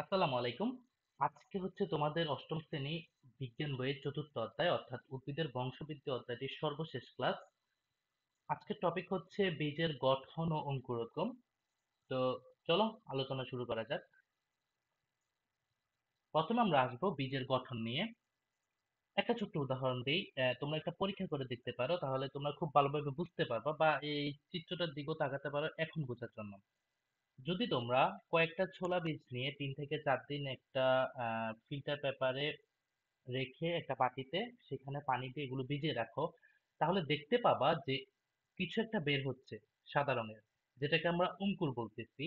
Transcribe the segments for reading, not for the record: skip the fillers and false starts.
আসসালামু আলাইকুম। আজকে হচ্ছে তোমাদের অষ্টম শ্রেণী বিজ্ঞান বইয়ের চতুর্থ অধ্যায় অর্থাৎ উদ্ভিদের বংশবৃদ্ধি অধ্যায়টির সর্বশেষ ক্লাস। আজকের টপিক হচ্ছে বীজের গঠন ও অঙ্কুরোদ্গম। তো চলো আলোচনা শুরু করা যাক। প্রথমে আমরা আসবো বীজের গঠন নিয়ে। একটা ছোট্ট উদাহরণ দিই। তোমরা একটা পরীক্ষা করে দেখতে পারো, তাহলে তোমরা খুব ভালোভাবে বুঝতে পারবা বা এই চিত্রটার দিকেও তাকাতে পারো এখন বোঝার জন্য। যদি তোমরা কয়েকটা ছোলা বীজ নিয়ে 3 থেকে 4 দিন একটা ফিল্টার পেপারে রেখে একটা বাটিতে সেখানে পানি দিয়ে এগুলো ভিজিয়ে রাখো, তাহলে দেখতে পাবা যে কিছু একটা বের হচ্ছে সাদা রঙের, যেটাকে আমরা অঙ্কুর বলতেছি।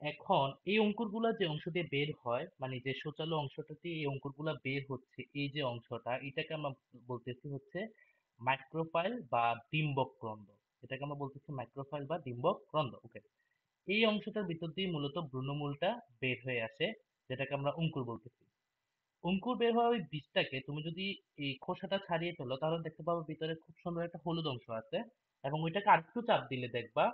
এখন এই অঙ্কুরগুলা যে অংশ দিয়ে বের হয়, মানে যে সূচালো অংশটা দিয়ে এই অঙ্কুরগুলা বের হচ্ছে, এই যে অংশটা, এটাকে আমরা বলতেছি হচ্ছে মাইক্রোফাইল বা ডিম্বক রন্ধ্র। এটাকে আমরা বলতেছি মাইক্রোফাইল বা ডিম্বক রন্ধ্র। ওকে, এই অংশটার ভিতর দিয়ে মূলত ভ্রূণমূলটা বের হয়ে আসে, যেটাকে আমরা অঙ্কুর বলতেছি। অঙ্কুর বের হওয়া ওই বীজটাকে তুমি যদি এই খোসাটা ছাড়িয়ে ফেলো, তাহলে দেখতে পাবো ভিতরে খুব সুন্দর একটা হলুদ অংশ আছে, এবং ওইটাকে আরেকটু চাপ দিলে দেখবা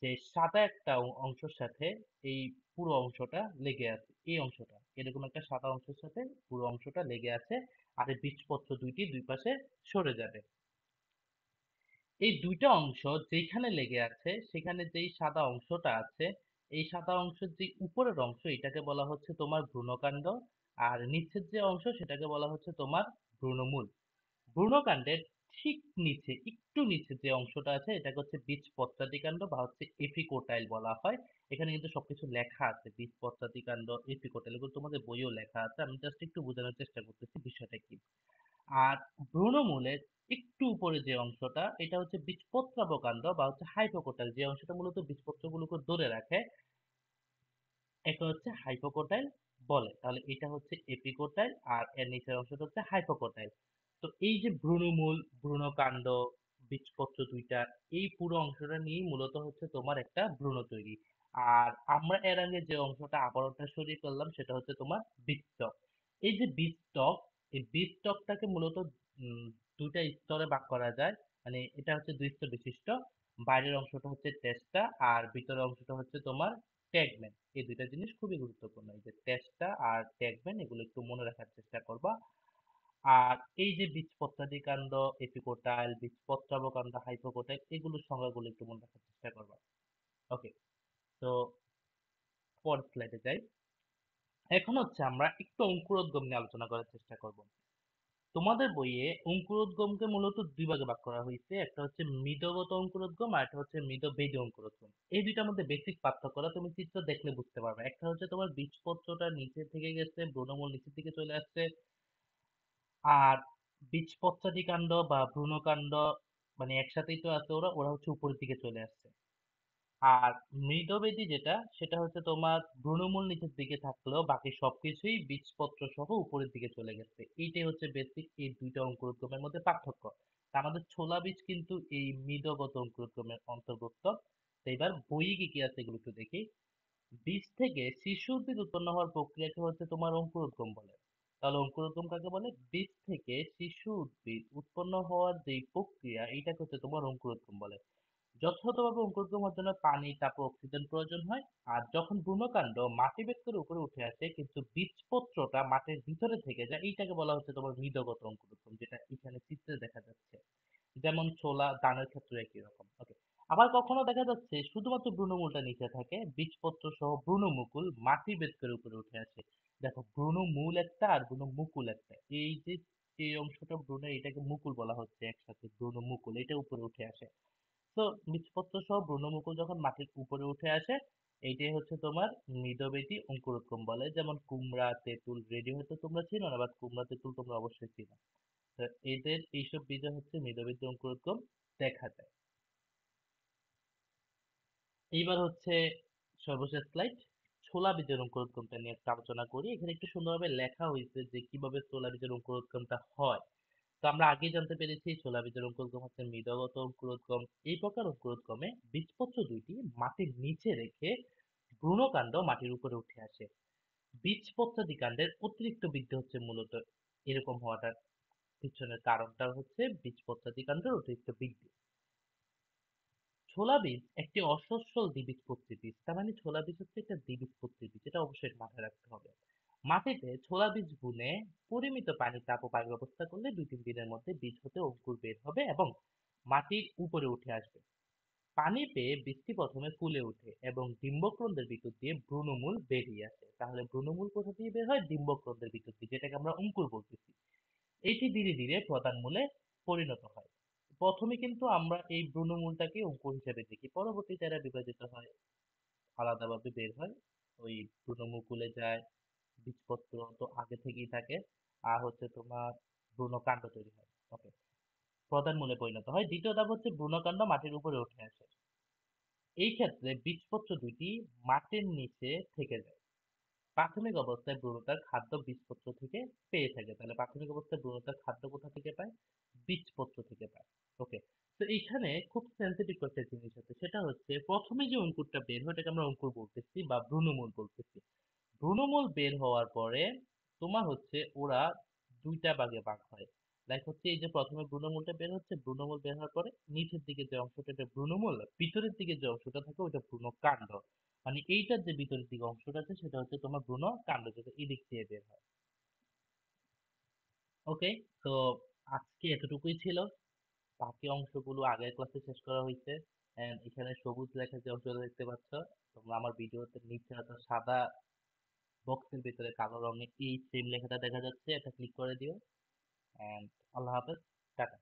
যে সাদা একটা অংশের সাথে এই পুরো অংশটা লেগে আছে। এই অংশটা এরকম একটা সাদা অংশের সাথে পুরো অংশটা লেগে আছে, আর এই বীজপত্র দুইটি দুই পাশে সরে যাবে। এই দুইটা অংশ যেখানে লেগে আছে সেখানে যেই সাদা অংশটা আছে, এই সাদা অংশের যে উপরের অংশ এটাকে বলা হচ্ছে তোমার ভ্রূণকাণ্ড, আর নিচের যে অংশ সেটাকে বলা হচ্ছে তোমার ভ্রূণমূল। ভ্রূণকাণ্ডের ঠিক নিচে, একটু নিচে যে অংশটা আছে এটাকে হচ্ছে বীজপত্রাদিকাণ্ড বা হচ্ছে এপিকোটাইল বলা হয়। এখানে কিন্তু সবকিছু লেখা আছে, বীজপত্রাদিকাণ্ড, এপিকোটাইল, এগুলো তোমাদের বইয়েও লেখা আছে। আমি জাস্ট একটু বোঝানোর চেষ্টা করতেছি বিষয়টা কি। আর ভ্রূণমূলের একটু উপরে যে অংশটা এটা হচ্ছে বীজপত্রাবকাণ্ড বা হচ্ছে হাইপোকোটাইল, যে অংশটা মূলত বীজপত্রগুলোকে ধরে রাখে, এটা হচ্ছে হাইপোকোটাইল বলে। তাহলে এটা হচ্ছে এপিকোটাইল আর এর নিচের অংশটা হচ্ছে হাইপোকোটাইল। তো এই যে ভ্রূণমূল, ভ্রূণকাণ্ড, বীজপত্র দুইটা, এই পুরো অংশটা নিয়েই মূলত হচ্ছে তোমার একটা ভ্রূণ তৈরি। আর আমরা এর আগে যে অংশটা আবরণটা সরিয়ে ফেললাম সেটা হচ্ছে তোমার বীজটক। এই যে বীজটক, এই বীজটকটাকে মূলত উম, দুইটা স্তরে ভাগ করা যায়। মানে এটা হচ্ছে দুই স্তর বিশিষ্ট। বাইরের অংশটা হচ্ছে টেস্টা আর ভিতরের অংশটা হচ্ছে তোমার ট্যাগম্যান। এই দুইটা জিনিস খুবই গুরুত্বপূর্ণ, এই যে টেস্টা আর ট্যাগম্যান, এগুলো একটু মনে রাখার চেষ্টা করবা। আর এই যে বীজপত্রাদি কাণ্ড, এপিকোটাইল, বীজপত্রাবকাণ্ড, হাইপোকোটাইল, এগুলোর সংজ্ঞাগুলো একটু মনে রাখার চেষ্টা করবা। ওকে, তো পরের স্লাইডে যাই। এখন হচ্ছে আমরা একটু অঙ্কুরোদ্গম নিয়ে আলোচনা করার চেষ্টা করব। তোমাদের বইয়ে অঙ্কুরোদ্গমকে মূলত দুই ভাগে ভাগ করা হয়েছে, একটা হচ্ছে মৃদগত অঙ্কুরোদ্গম আর একটা হচ্ছে মৃদবেদী অঙ্কুরোদ্গম। এই দুইটার মধ্যে বেসিক পার্থক্যটা তুমি চিত্র দেখলে বুঝতে পারবে। একটা হচ্ছে তোমার বীজপত্রটা নিচে থেকে গেছে, ভ্রূণমূল নিচের দিকে চলে আসছে, আর বীজপত্রাদি কাণ্ড বা ভ্রূণকাণ্ড মানে একসাথেই তো আছে, ওরা ওরা হচ্ছে উপরের দিকে চলে আসছে। আর মৃদবেদী যেটা, সেটা হচ্ছে তোমার ভ্রূণমূল নিচের দিকে থাকলেও বাকি সবকিছুই বীজপত্র সহ উপরের দিকে চলে গেছে। এইটাই হচ্ছে বেসিক এই দুইটা অঙ্কুরোদ্গমের মধ্যে পার্থক্য। তা আমাদের ছোলা বীজ কিন্তু এই মৃদগত অঙ্কুরোদ্গমের অন্তর্ভুক্ত। তো এবার বইয়ে কি কি আছে এগুলো একটু দেখি। বীজ থেকে শিশু উদ্ভিদ উৎপন্ন হওয়ার প্রক্রিয়াকে হচ্ছে তোমার অঙ্কুরোদ্গম বলে। তাহলে অঙ্কুরোদ্গম কাকে বলে? বীজ থেকে শিশু উদ্ভিদ উৎপন্ন হওয়ার যে প্রক্রিয়া, এইটাকে হচ্ছে তোমার অঙ্কুরোদ্গম বলে। যথাযথভাবে অঙ্কুরোদ্গম হওয়ার জন্য পানি, তাপ ও অক্সিজেন প্রয়োজন হয়। আর যখন ভ্রূণকাণ্ড মাটি ভেদ করে উপরে উঠে আসে কিন্তু বীজপত্রটা মাটির ভিতরে থেকে যায়, এইটাকে বলা হচ্ছে তোমার মৃদগত অঙ্কুরোদ্গম, যেটা এখানে চিত্রে দেখা যাচ্ছে। যেমন ছোলা, দানের ক্ষেত্রে একই রকম। ওকে, আবার কখনো দেখা যাচ্ছে শুধুমাত্র ভ্রূণমূলটা নিচে থাকে, বীজপত্র সহ ভ্রূণমুকুল মাটি ভেদ করে উপরে উঠে আসে। দেখো, ভ্রূণমূল একটা আর ভ্রূণমুকুল একটা, এই যে এই অংশটা ভ্রূণের, এটাকে মুকুল বলা হচ্ছে, একসাথে ভ্রূণমুকুল, এটা উপরে উঠে আসে। তো বীজপত্র সহ ভ্রূণমুকুল যখন মাটির উপরে উঠে আসে, এইটাই হচ্ছে তোমার মৃদবেদী অঙ্কুরোদ্গম বলে। যেমন কুমড়া, তেঁতুল, রেডি হয়তো তোমরা চিনো না, বাট কুমড়া তেঁতুল তোমরা অবশ্যই চিনো। তো এদের এইসব বীজে হচ্ছে মৃদবেদী অঙ্কুরোদ্গম দেখা যায়। এইবার হচ্ছে সর্বশেষ স্লাইড, ছোলা বীজের অঙ্কুরোদ্গমটা নিয়ে একটা আলোচনা করি। এখানে একটু সুন্দরভাবে লেখা হয়েছে যে কিভাবে ছোলা বীজের অঙ্কুরোদ্গমটা হয়। তো আমরা আগেই জানতে পেরেছি ছোলা বীজের অঙ্কুরোদ্গম হচ্ছে মৃদগত অঙ্কুরোদ্গম। এই প্রকার অঙ্কুরোদ্গমে বীজপত্র দুইটি মাটির নিচে রেখে ভ্রূণকাণ্ড মাটির উপরে উঠে আসে। বীজপত্রাদি কাণ্ডের অতিরিক্ত বৃদ্ধি হচ্ছে মূলত এরকম হওয়াটার পিছনের কারণটা হচ্ছে বীজপত্রাদি কাণ্ডের অতিরিক্ত বৃদ্ধি। ছোলা বীজ একটি অসস্যল দ্বিবীজপত্রী বীজ। তার মানে ছোলা বীজ হচ্ছে একটা দ্বিবীজপত্রী বীজ, এটা অবশ্যই মাথায় রাখতে হবে। মাটিতে ছোলা বীজ বুনে পরিমিত পানি, তাপ ও বায়ুর ব্যবস্থা করলে 2-3 দিনের মধ্যে বীজ হতে অঙ্কুর বের হবে এবং মাটির উপরে উঠে আসবে। পানি পেয়ে বীজটি প্রথমে ফুলে ওঠে এবং ডিম্বকরন্ধ্রের ভিতর দিয়ে ভ্রূণমূল বেরিয়ে আসে। তাহলে ভ্রূণমূল কোথা দিয়ে বের হয়? ডিম্বকরন্ধ্রের ভিতর দিয়ে, যেটাকে আমরা অঙ্কুর বলতেছি। এটি ধীরে ধীরে প্রধান মূলে পরিণত হয়। প্রথমে কিন্তু আমরা এই ভ্রূণমূলটাকে অঙ্কুর হিসেবে দেখি, পরবর্তীতে এরা বিভাজিত হয়, আলাদাভাবে বের হয়। ওই ভ্রূণমুকুলে যায়, বীজপত্র তো আগে থেকেই থাকে, আর হচ্ছে তোমার ভ্রূণকাণ্ড তৈরি হয়। ওকে, প্রধান মূলে পরিণত হয়। দ্বিতীয় ধাপ হচ্ছে ভ্রূণকাণ্ড মাটির উপরে উঠে আসে। এই ক্ষেত্রে বীজপত্র দুইটি মাটির নিচে থেকে যায়। প্রাথমিক অবস্থায় ভ্রূণ তার খাদ্য বীজপত্র থেকে পেয়ে থাকে। তাহলে প্রাথমিক অবস্থায় ভ্রূণ তার খাদ্য কোথা থেকে পায়? বীজপত্র থেকে পায়। ওকে, তো এইখানে খুব সেন্সিটিভ একটা জিনিস আছে, সেটা হচ্ছে প্রথমে যে অঙ্কুরটা বের হয় এটাকে আমরা অঙ্কুর বলতেছি বা ভ্রূণমূল বলতেছি। ভ্রূণমূল বের হওয়ার পরে তোমার হচ্ছে ওরা দুইটা ভাগে ভাগ হয়। লাইক হচ্ছে এই যে প্রথমে ভ্রূণমূলটা বের হচ্ছে, ভ্রূণমূল বের হওয়ার পরে নিচের দিকে যে অংশটা এটা ভ্রূণমূল, ভিতরের দিকে যে অংশটা থাকে ওটা ভ্রূণকাণ্ড। মানে এইটার যে ভিতরের দিকে অংশটা আছে সেটা হচ্ছে তোমার ভ্রূণকাণ্ড, যেটা এদিক দিয়ে বের হয়। ওকে, তো আজকে এতটুকুই ছিল। বাকি অংশগুলো আগের ক্লাসে শেষ করা হয়েছে। এন্ড এখানে সবুজ লেখা যে অংশটা দেখতে পাচ্ছ, তোমরা আমার ভিডিওতে নিচে হয়তো সাদা বক্সের ভিতরে কালো রঙে এই সেম লেখাটা দেখা যাচ্ছে, এটা ক্লিক করে দিও। এন্ড আল্লাহ হাফেজ, টাটা।